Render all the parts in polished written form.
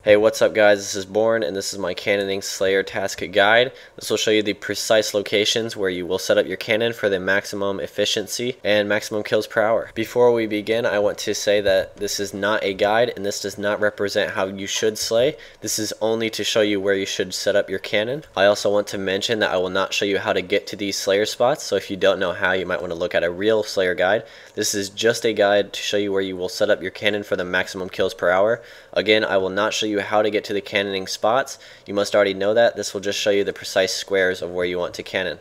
Hey, what's up guys, this is Born and this is my cannoning Slayer task guide. This will show you the precise locations where you will set up your cannon for the maximum efficiency and maximum kills per hour. Before we begin, I want to say that this is not a guide and this does not represent how you should slay. This is only to show you where you should set up your cannon. I also want to mention that I will not show you how to get to these Slayer spots, so if you don't know how, you might want to look at a real Slayer guide. This is just a guide to show you where you will set up your cannon for the maximum kills per hour. Again, I will not show you how to get to the cannoning spots. You must already know that. This will just show you the precise squares of where you want to cannon.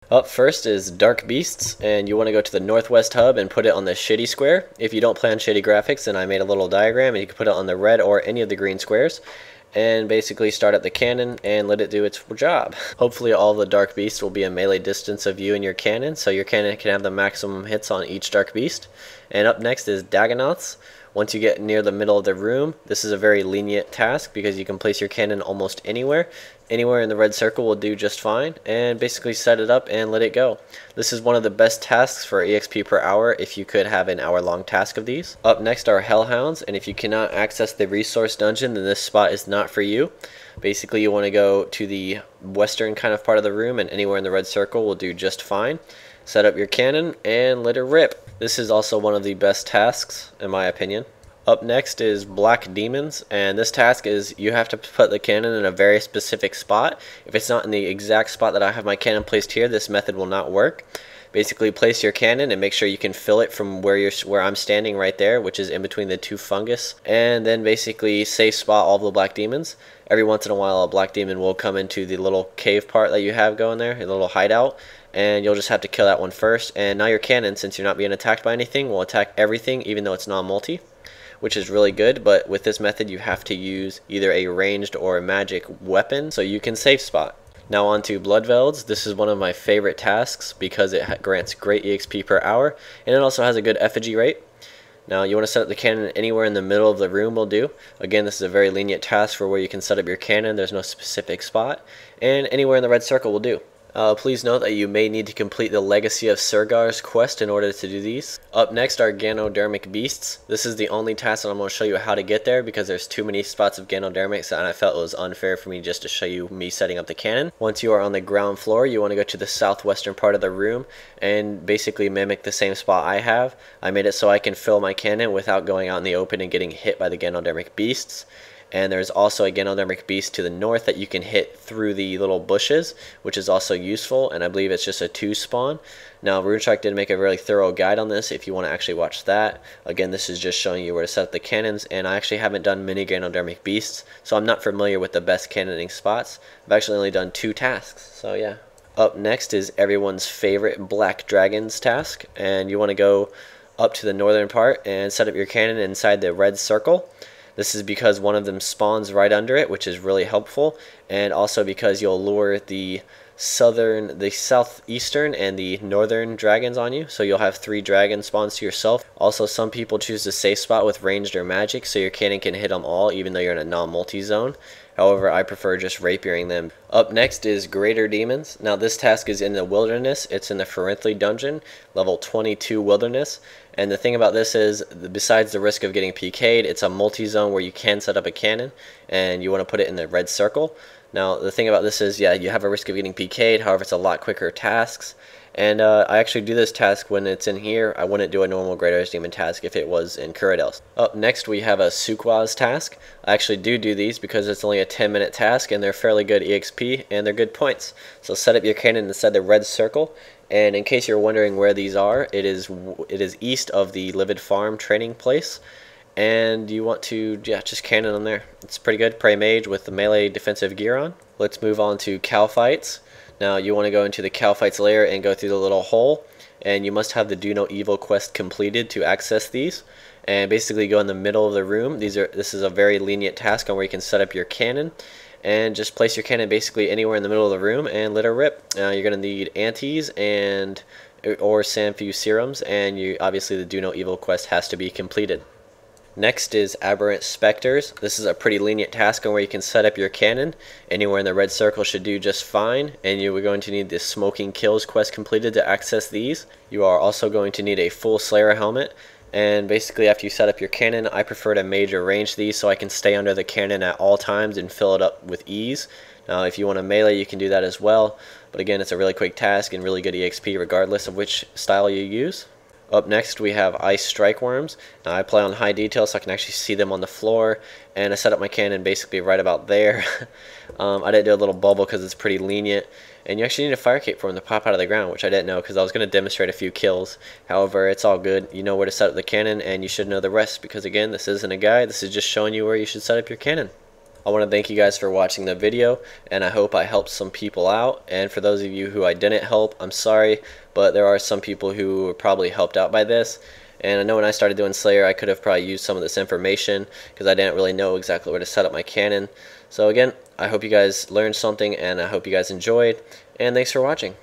Up first is Dark Beasts, and you want to go to the northwest hub and put it on the shitty square. If you don't play on shitty graphics, then I made a little diagram and you can put it on the red or any of the green squares and basically start up the cannon and let it do its job. Hopefully all the Dark Beasts will be a melee distance of you and your cannon, so your cannon can have the maximum hits on each Dark Beast. And up next is Dagannoths. Once you get near the middle of the room, this is a very lenient task because you can place your cannon almost anywhere. Anywhere in the red circle will do just fine, and basically set it up and let it go. This is one of the best tasks for EXP per hour if you could have an hour-long task of these. Up next are Hounds, and if you cannot access the resource dungeon, then this spot is not for you. Basically, you want to go to the western kind of part of the room, and anywhere in the red circle will do just fine. Set up your cannon and let it rip. This is also one of the best tasks in my opinion. Up next is Black Demons, and this task is you have to put the cannon in a very specific spot. If it's not in the exact spot that I have my cannon placed here, this method will not work. Basically, place your cannon and make sure you can fill it from where I'm standing right there, which is in between the two fungus, and then basically safe spot all the Black Demons. Every once in a while a Black Demon will come into the little cave part that you have going there, a little hideout, and you'll just have to kill that one first. And now your cannon, since you're not being attacked by anything, will attack everything even though it's non-multi, which is really good. But with this method you have to use either a ranged or a magic weapon so you can safe spot. Now on to BloodVelds. This is one of my favorite tasks because it grants great EXP per hour and it also has a good effigy rate. Now you want to set up the cannon anywhere in the middle of the room will do. Again, this is a very lenient task for where you can set up your cannon. There's no specific spot, and anywhere in the red circle will do. Please note that you may need to complete the Legacy of Suqahs quest in order to do these. Up next are Ganodermic beasts. This is the only task that I'm going to show you how to get there because there's too many spots of Ganodermics and I felt it was unfair for me just to show you me setting up the cannon. Once you are on the ground floor, you want to go to the southwestern part of the room and basically mimic the same spot I have. I made it so I can fill my cannon without going out in the open and getting hit by the Ganodermic beasts. And there's also a Ganodermic beast to the north that you can hit through the little bushes, which is also useful, and I believe it's just a 2 spawn. Now, RuneScape did make a really thorough guide on this if you want to actually watch that. Again, this is just showing you where to set up the cannons, and I actually haven't done many Ganodermic beasts, so I'm not familiar with the best cannoning spots. I've actually only done 2 tasks, so yeah. Up next is everyone's favorite Black Dragons task, and you want to go up to the northern part and set up your cannon inside the red circle. This is because one of them spawns right under it, which is really helpful, and also because you'll lure the southeastern and the northern dragons on you, so you'll have 3 dragon spawns to yourself. Also, some people choose the safe spot with ranged or magic, so your cannon can hit them all even though you're in a non-multi zone. However, I prefer just rapiering them. Up next is Greater Demons. Now this task is in the wilderness. It's in the Ferenthy dungeon, level 22 wilderness. And the thing about this is, besides the risk of getting PK'd, it's a multi-zone where you can set up a cannon, and you want to put it in the red circle. Now the thing about this is, yeah, you have a risk of getting PK'd, however it's a lot quicker tasks. And I actually do this task when it's in here. I wouldn't do a normal Greater Demon task if it was in Kuradels. Up next we have a Suqahs task. I actually do these because it's only a 10-minute task and they're fairly good EXP and they're good points. So set up your cannon inside the red circle. And in case you're wondering where these are, it is east of the Livid Farm training place. And you want to, just cannon on there. It's pretty good. Prey Mage with the melee defensive gear on. Let's move on to Kalphites. Now you want to go into the Kalphites lair and go through the little hole, and you must have the Do No Evil quest completed to access these. And basically go in the middle of the room. This is a very lenient task on where you can set up your cannon, and just place your cannon basically anywhere in the middle of the room and let it rip. You're going to need antes or Sanfu serums, and obviously the Do No Evil quest has to be completed. Next is Abberant Spectres. This is a pretty lenient task on where you can set up your cannon. Anywhere in the red circle should do just fine, and you are going to need the Smoking Kills quest completed to access these. You are also going to need a full Slayer helmet, And basically after you set up your cannon, I prefer to major range these so I can stay under the cannon at all times and fill it up with ease. Now if you want to melee, you can do that as well, but again, it's a really quick task and really good EXP regardless of which style you use. Up next we have Ice StrykeWyrms. Now I play on high detail so I can actually see them on the floor, and I set up my cannon basically right about there. I didn't do a little bubble because it's pretty lenient, and you actually need a fire cape for them to pop out of the ground, which I didn't know because I was going to demonstrate a few kills. However, it's all good. You know where to set up the cannon, and you should know the rest because again, this isn't a guide, this is just showing you where you should set up your cannon. I want to thank you guys for watching the video, and I hope I helped some people out. And for those of you who I didn't help, I'm sorry, but there are some people who were probably helped out by this. And I know when I started doing Slayer, I could have probably used some of this information because I didn't really know exactly where to set up my cannon. So again, I hope you guys learned something, and I hope you guys enjoyed, and thanks for watching.